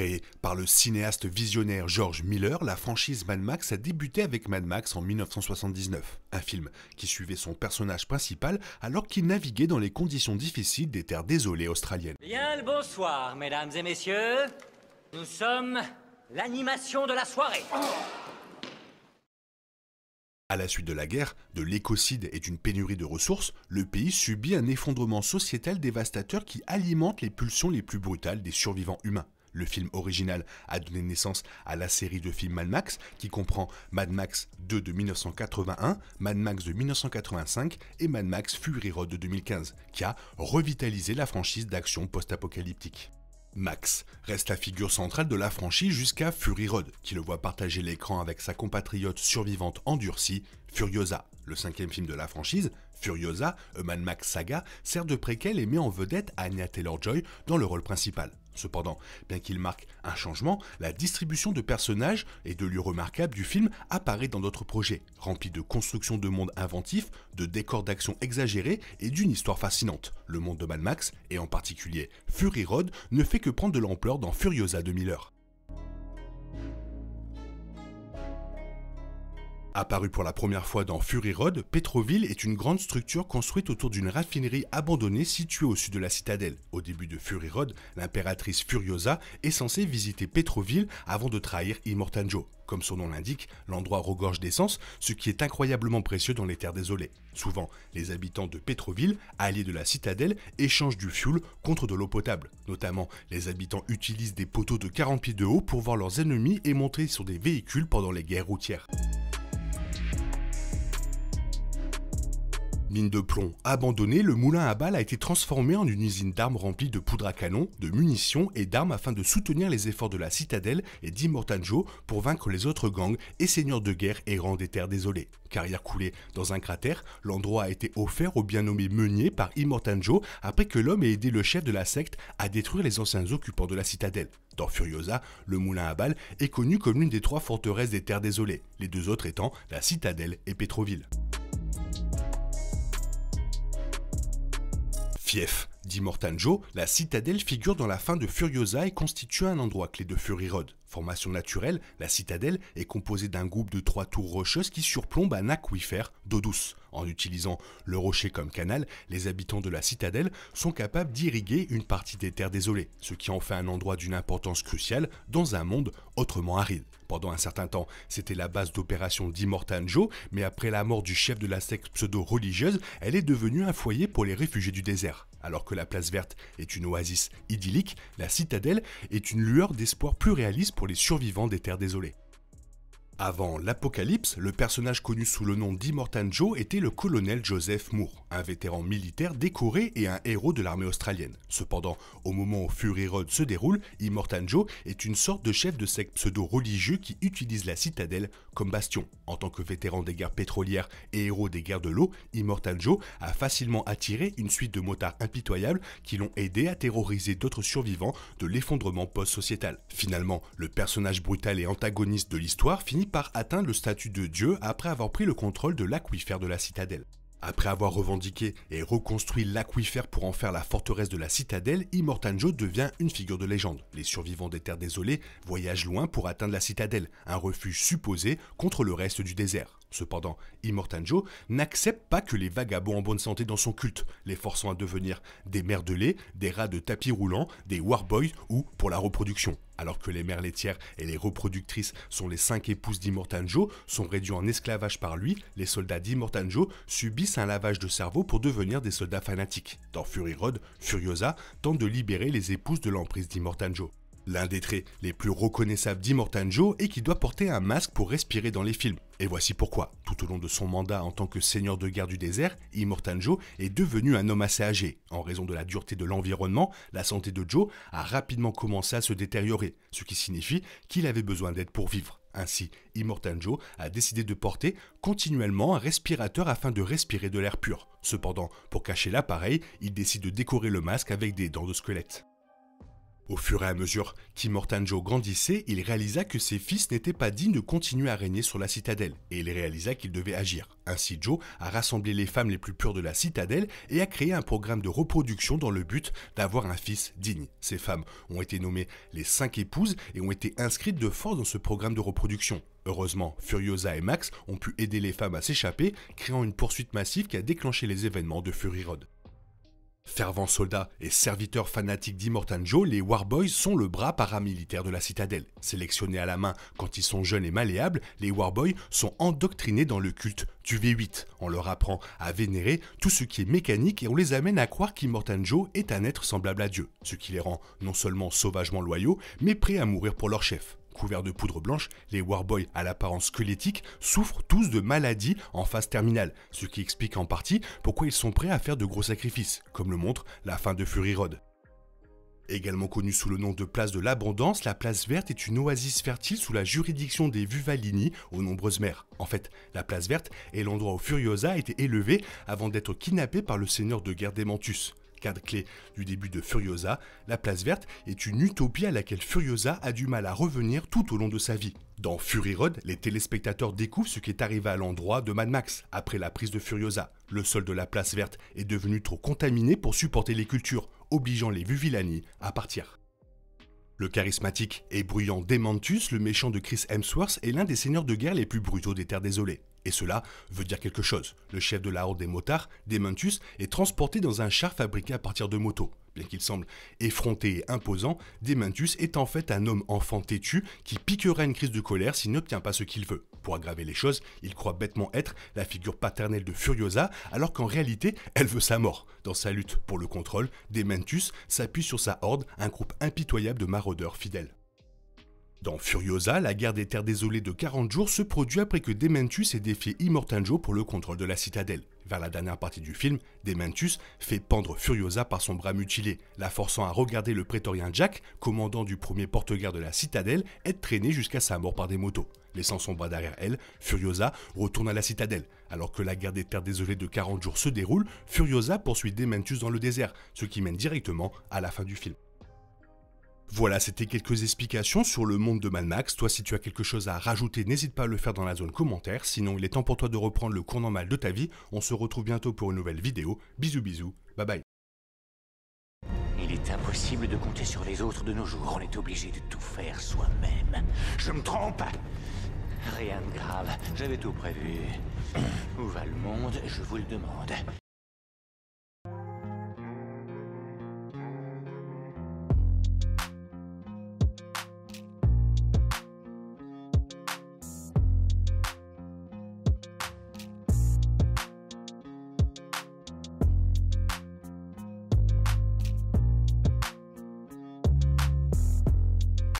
Créée par le cinéaste visionnaire George Miller, la franchise Mad Max a débuté avec Mad Max en 1979, un film qui suivait son personnage principal alors qu'il naviguait dans les conditions difficiles des terres désolées australiennes. Bien le bonsoir, mesdames et messieurs. Nous sommes l'animation de la soirée. À la suite de la guerre, de l'écocide et d'une pénurie de ressources, le pays subit un effondrement sociétal dévastateur qui alimente les pulsions les plus brutales des survivants humains. Le film original a donné naissance à la série de films Mad Max, qui comprend Mad Max 2 de 1981, Mad Max de 1985 et Mad Max Fury Road de 2015, qui a revitalisé la franchise d'action post-apocalyptique. Max reste la figure centrale de la franchise jusqu'à Fury Road, qui le voit partager l'écran avec sa compatriote survivante endurcie, Furiosa. Le cinquième film de la franchise, Furiosa, A Mad Max Saga, sert de préquel et met en vedette Anya Taylor-Joy dans le rôle principal. Cependant, bien qu'il marque un changement, la distribution de personnages et de lieux remarquables du film apparaît dans d'autres projets, remplis de constructions de mondes inventifs, de décors d'action exagérés et d'une histoire fascinante. Le monde de Mad Max, et en particulier Fury Road, ne fait que prendre de l'ampleur dans Furiosa de Miller. Apparu pour la première fois dans Fury Road, Petroville est une grande structure construite autour d'une raffinerie abandonnée située au sud de la citadelle. Au début de Fury Road, l'impératrice Furiosa est censée visiter Petroville avant de trahir Immortan Joe. Comme son nom l'indique, l'endroit regorge d'essence, ce qui est incroyablement précieux dans les terres désolées. Souvent, les habitants de Petroville, alliés de la citadelle, échangent du fuel contre de l'eau potable. Notamment, les habitants utilisent des poteaux de 40 pieds de haut pour voir leurs ennemis et monter sur des véhicules pendant les guerres routières. Mine de plomb abandonnée, le moulin à balles a été transformé en une usine d'armes remplie de poudre à canon, de munitions et d'armes afin de soutenir les efforts de la citadelle et d'Immortan Joe pour vaincre les autres gangs et seigneurs de guerre errants des terres désolées. Carrière coulée dans un cratère, l'endroit a été offert au bien nommé meunier par Immortan Joe après que l'homme ait aidé le chef de la secte à détruire les anciens occupants de la citadelle. Dans Furiosa, le moulin à balles est connu comme l'une des 3 forteresses des terres désolées, les 2 autres étant la citadelle et Petroville. Fief d'Immortan Joe, la citadelle figure dans la fin de Furiosa et constitue un endroit clé de Fury Road. Formation naturelle, la citadelle est composée d'un groupe de 3 tours rocheuses qui surplombent un aquifère d'eau douce. En utilisant le rocher comme canal, les habitants de la citadelle sont capables d'irriguer une partie des terres désolées, ce qui en fait un endroit d'une importance cruciale dans un monde autrement aride. Pendant un certain temps, c'était la base d'opération d'Immortan Joe, mais après la mort du chef de la secte pseudo-religieuse, elle est devenue un foyer pour les réfugiés du désert. Alors que la place verte est une oasis idyllique, la citadelle est une lueur d'espoir plus réaliste pour les survivants des terres désolées. Avant l'apocalypse, le personnage connu sous le nom d'Immortan Joe était le colonel Joseph Moore, un vétéran militaire décoré et un héros de l'armée australienne. Cependant, au moment où Fury Road se déroule, Immortan Joe est une sorte de chef de secte pseudo-religieux qui utilise la citadelle comme bastion. En tant que vétéran des guerres pétrolières et héros des guerres de l'eau, Immortan Joe a facilement attiré une suite de motards impitoyables qui l'ont aidé à terroriser d'autres survivants de l'effondrement post-sociétal. Finalement, le personnage brutal et antagoniste de l'histoire finit par atteindre le statut de dieu après avoir pris le contrôle de l'aquifère de la citadelle. Après avoir revendiqué et reconstruit l'aquifère pour en faire la forteresse de la citadelle, Immortan Joe devient une figure de légende. Les survivants des terres désolées voyagent loin pour atteindre la citadelle, un refuge supposé contre le reste du désert. Cependant, Immortan Joe n'accepte pas que les vagabonds en bonne santé dans son culte, les forçant à devenir des mères de lait, des rats de tapis roulant, des warboys ou pour la reproduction. Alors que les mères laitières et les reproductrices sont les 5 épouses d'Immortan Joe, sont réduits en esclavage par lui, les soldats d'Immortan Joe subissent un lavage de cerveau pour devenir des soldats fanatiques. Dans Fury Road, Furiosa tente de libérer les épouses de l'emprise d'Immortan Joe. L'un des traits les plus reconnaissables d'Immortan Joe est qu'il doit porter un masque pour respirer dans les films. Et voici pourquoi. Tout au long de son mandat en tant que seigneur de guerre du désert, Immortan Joe est devenu un homme assez âgé. En raison de la dureté de l'environnement, la santé de Joe a rapidement commencé à se détériorer, ce qui signifie qu'il avait besoin d'aide pour vivre. Ainsi, Immortan Joe a décidé de porter continuellement un respirateur afin de respirer de l'air pur. Cependant, pour cacher l'appareil, il décide de décorer le masque avec des dents de squelette. Au fur et à mesure qu'Immortan Joe grandissait, il réalisa que ses fils n'étaient pas dignes de continuer à régner sur la citadelle, et il réalisa qu'il devait agir. Ainsi Joe a rassemblé les femmes les plus pures de la citadelle et a créé un programme de reproduction dans le but d'avoir un fils digne. Ces femmes ont été nommées les 5 épouses et ont été inscrites de force dans ce programme de reproduction. Heureusement, Furiosa et Max ont pu aider les femmes à s'échapper, créant une poursuite massive qui a déclenché les événements de Fury Road. Fervents soldats et serviteurs fanatiques d'Immortan Joe, les Warboys sont le bras paramilitaire de la citadelle. Sélectionnés à la main quand ils sont jeunes et malléables, les Warboys sont endoctrinés dans le culte du V8. On leur apprend à vénérer tout ce qui est mécanique et on les amène à croire qu'Immortan Joe est un être semblable à Dieu, ce qui les rend non seulement sauvagement loyaux, mais prêts à mourir pour leur chef. Couverts de poudre blanche, les Warboys à l'apparence squelettique souffrent tous de maladies en phase terminale, ce qui explique en partie pourquoi ils sont prêts à faire de gros sacrifices, comme le montre la fin de Fury Road. Également connue sous le nom de place de l'Abondance, la place verte est une oasis fertile sous la juridiction des Vuvalini aux nombreuses mers. En fait, la place verte est l'endroit où Furiosa a été élevée avant d'être kidnappée par le seigneur de guerre Dementus. Cadre clé du début de Furiosa, la place verte est une utopie à laquelle Furiosa a du mal à revenir tout au long de sa vie. Dans Fury Road, les téléspectateurs découvrent ce qui est arrivé à l'endroit de Mad Max après la prise de Furiosa. Le sol de la place verte est devenu trop contaminé pour supporter les cultures, obligeant les Vuvilani à partir. Le charismatique et bruyant Dementus, le méchant de Chris Hemsworth, est l'un des seigneurs de guerre les plus brutaux des Terres Désolées. Et cela veut dire quelque chose. Le chef de la horde des motards, Dementus, est transporté dans un char fabriqué à partir de motos. Bien qu'il semble effronté et imposant, Dementus est en fait un homme enfant têtu qui piquera une crise de colère s'il n'obtient pas ce qu'il veut. Pour aggraver les choses, il croit bêtement être la figure paternelle de Furiosa, alors qu'en réalité, elle veut sa mort. Dans sa lutte pour le contrôle, Dementus s'appuie sur sa horde, un groupe impitoyable de maraudeurs fidèles. Dans Furiosa, la guerre des Terres Désolées de 40 jours se produit après que Dementus ait défié Immortan Joe pour le contrôle de la citadelle. Vers la dernière partie du film, Dementus fait pendre Furiosa par son bras mutilé, la forçant à regarder le prétorien Jack, commandant du premier porte-guerre de la citadelle, être traîné jusqu'à sa mort par des motos. Laissant son bras derrière elle, Furiosa retourne à la citadelle. Alors que la guerre des Terres Désolées de 40 jours se déroule, Furiosa poursuit Dementus dans le désert, ce qui mène directement à la fin du film. Voilà, c'était quelques explications sur le monde de Mad Max. Toi, si tu as quelque chose à rajouter, n'hésite pas à le faire dans la zone commentaire. Sinon, il est temps pour toi de reprendre le cours normal de ta vie. On se retrouve bientôt pour une nouvelle vidéo. Bisous bisous, bye bye. Il est impossible de compter sur les autres de nos jours. On est obligé de tout faire soi-même. Je me trompe? Rien de grave, j'avais tout prévu. Où va le monde, je vous le demande.